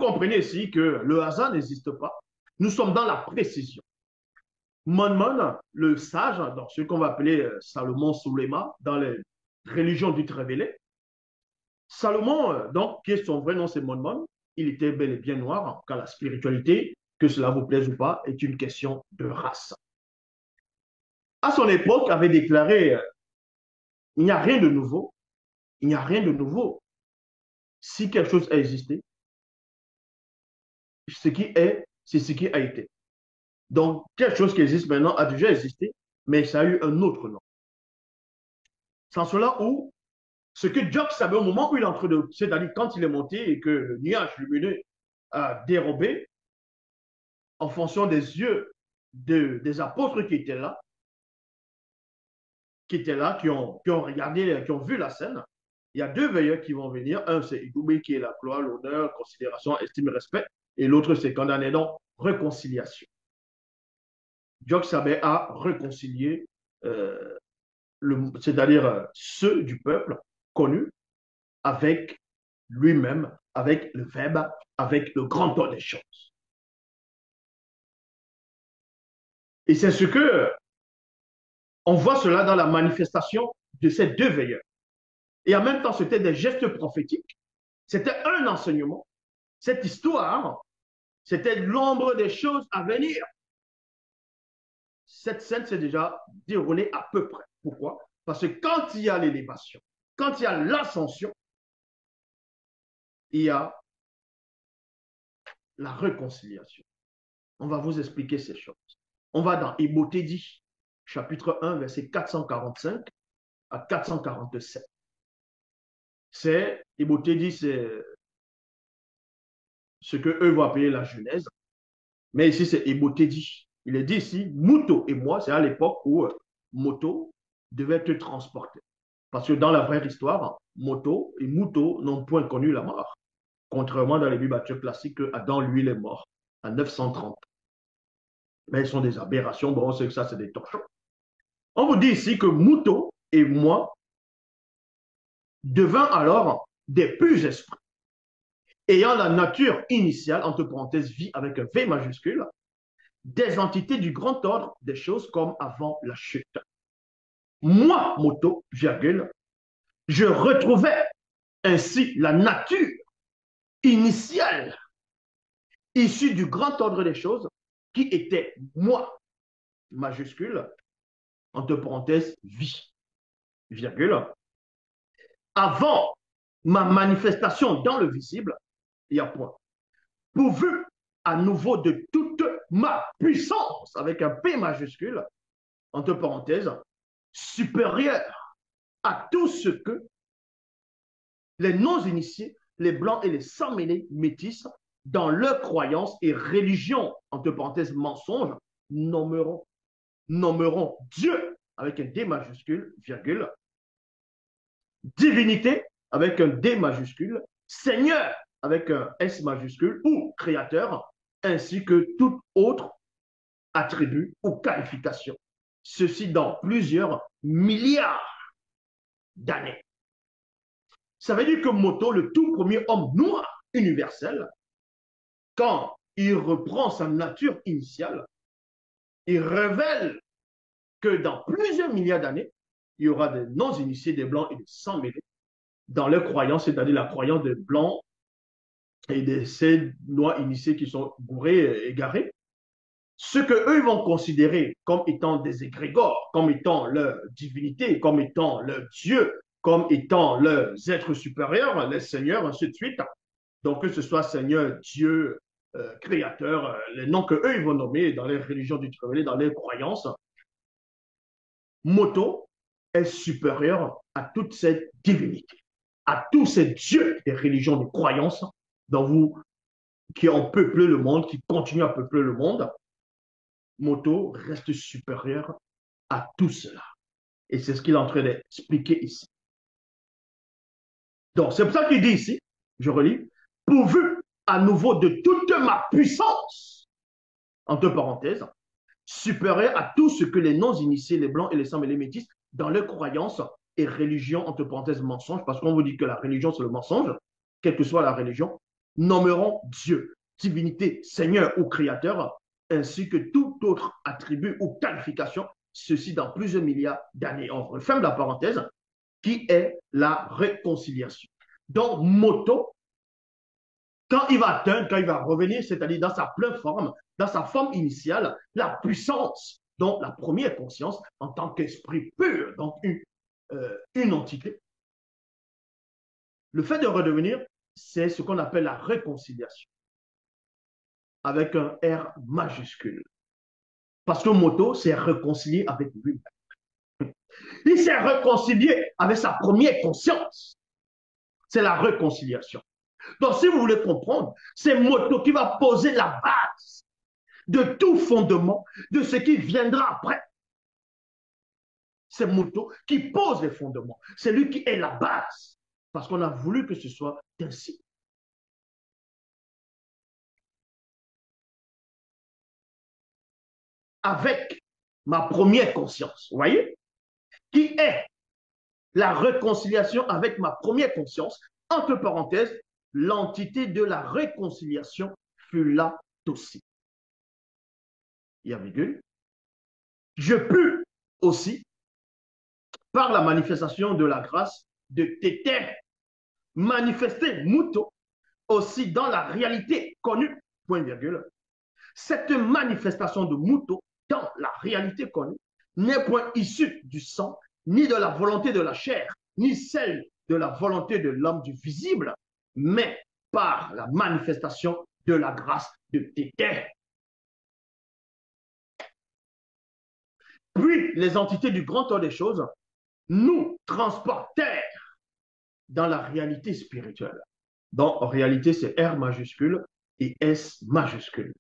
comprenez ici que le hasard n'existe pas. Nous sommes dans la précision. Mon, le sage, dans ce qu'on va appeler Salomon Soulema, dans les religions dites révélées. Salomon, donc, qui est son vrai nom, c'est Mon. Il était bel et bien noir, car la spiritualité, que cela vous plaise ou pas, est une question de race. À son époque, avait déclaré il n'y a rien de nouveau, il n'y a rien de nouveau. Si quelque chose a existé, ce qui est, c'est ce qui a été. Donc, quelque chose qui existe maintenant a déjà existé, mais ça a eu un autre nom. Sans cela où ce que Job savait au moment où il est entré de, c'est-à-dire quand il est monté et que le nuage lumineux a dérobé, en fonction des yeux des apôtres qui étaient là, qui ont regardé, qui ont vu la scène, il y a deux veilleurs qui vont venir. Un, c'est Idoubé qui est la gloire, l'honneur, considération, estime et respect. Et l'autre, c'est condamné, donc réconciliation. Job savait à réconcilier, c'est-à-dire ceux du peuple connus avec lui-même, avec le Verbe, avec le grand ordre des choses. Et c'est ce que on voit cela dans la manifestation de ces deux veilleurs. Et en même temps, c'était des gestes prophétiques, c'était un enseignement. Cette histoire, c'était l'ombre des choses à venir. Cette scène s'est déjà déroulée à peu près. Pourquoi? Parce que quand il y a l'élévation, quand il y a l'ascension, il y a la réconciliation. On va vous expliquer ces choses. On va dans Hébotédie, chapitre 1, verset 445 à 447. C'est, Hébotédie, c'est ce que eux vont appeler la Genèse. Mais ici, c'est Hébotédie. Il est dit ici, Mouto et moi, c'est à l'époque où Moto devait être transporté. Parce que dans la vraie histoire, Moto et Mouto n'ont point connu la mort. Contrairement dans les Bibles classiques, Adam, lui, il est mort en 930. Mais ils sont des aberrations. Bon, on sait que ça, c'est des torchons. On vous dit ici que Mouto et moi devint alors des purs esprits, ayant la nature initiale, entre parenthèses, vie avec un V majuscule, des entités du grand ordre des choses comme avant la chute. Moi, Moto, virgule, je retrouvais ainsi la nature initiale, issue du grand ordre des choses, qui était moi, majuscule, entre parenthèses, vie, virgule, avant ma manifestation dans le visible, il y a point. Pourvu à nouveau de toute ma puissance, avec un P majuscule, entre parenthèses, supérieure à tout ce que les non-initiés, les blancs et les sans-mêlés métis, dans leurs croyances et religion, entre parenthèses, mensonges, nommeront Dieu, avec un D majuscule, virgule, divinité, avec un D majuscule, Seigneur, avec un S majuscule, ou créateur, ainsi que tout autre attribut ou qualification. Ceci dans plusieurs milliards d'années. Ça veut dire que Moto, le tout premier homme noir universel, quand il reprend sa nature initiale, il révèle que dans plusieurs milliards d'années, il y aura des non-initiés, des blancs et des sans-mêlés dans leurs croyances, c'est-à-dire la croyance des blancs et de ces noirs initiés qui sont bourrés, égarés, ce qu'eux vont considérer comme étant des égrégores, comme étant leur divinité, comme étant leur Dieu, comme étant leurs êtres supérieurs, les seigneurs, ainsi de suite. Donc, que ce soit Seigneur, Dieu, Créateur, les noms qu'eux ils vont nommer dans les religions du Trévelé, dans les croyances, Moto est supérieur à toute cette divinité, à tous ces dieux des religions, des croyances dont vous, qui ont peuplé le monde, qui continuent à peupler le monde. Moto reste supérieur à tout cela. Et c'est ce qu'il est en train d'expliquer ici. Donc, c'est pour ça qu'il dit ici, je relis, pourvu à nouveau de toute ma puissance, entre parenthèses, supérieur à tout ce que les non-initiés, les blancs et les sans et les métis, dans leurs croyances et religions, entre parenthèses, mensonges, parce qu'on vous dit que la religion, c'est le mensonge, quelle que soit la religion, nommeront Dieu, divinité, Seigneur ou Créateur, ainsi que tout autre attribut ou qualification, ceci dans plusieurs milliards d'années. On referme la parenthèse, qui est la réconciliation. Donc, moto, quand il va atteindre, quand il va revenir, c'est-à-dire dans sa pleine forme, dans sa forme initiale, la puissance, donc la première conscience en tant qu'esprit pur, donc une entité. Le fait de redevenir, c'est ce qu'on appelle la réconciliation, avec un R majuscule. Parce que Moto s'est réconcilié avec lui-même. Il s'est réconcilié avec sa première conscience. C'est la réconciliation. Donc, si vous voulez comprendre, c'est Moto qui va poser la base de tout fondement de ce qui viendra après. C'est Moto qui pose les fondements. C'est lui qui est la base. Parce qu'on a voulu que ce soit ainsi. Avec ma première conscience, vous voyez, qui est la réconciliation avec ma première conscience, entre parenthèses, l'entité de la réconciliation fut là aussi. Il y a virgule. Je pus aussi, par la manifestation de la grâce de Téter, manifester Muto aussi dans la réalité connue, point virgule. Cette manifestation de Muto dans la réalité connue n'est point issue du sang, ni de la volonté de la chair, ni celle de la volonté de l'homme du visible, mais par la manifestation de la grâce de Téter. Puis les entités du grand ordre des choses nous transportèrent dans la réalité spirituelle. Donc, en réalité, c'est R majuscule et S majuscule.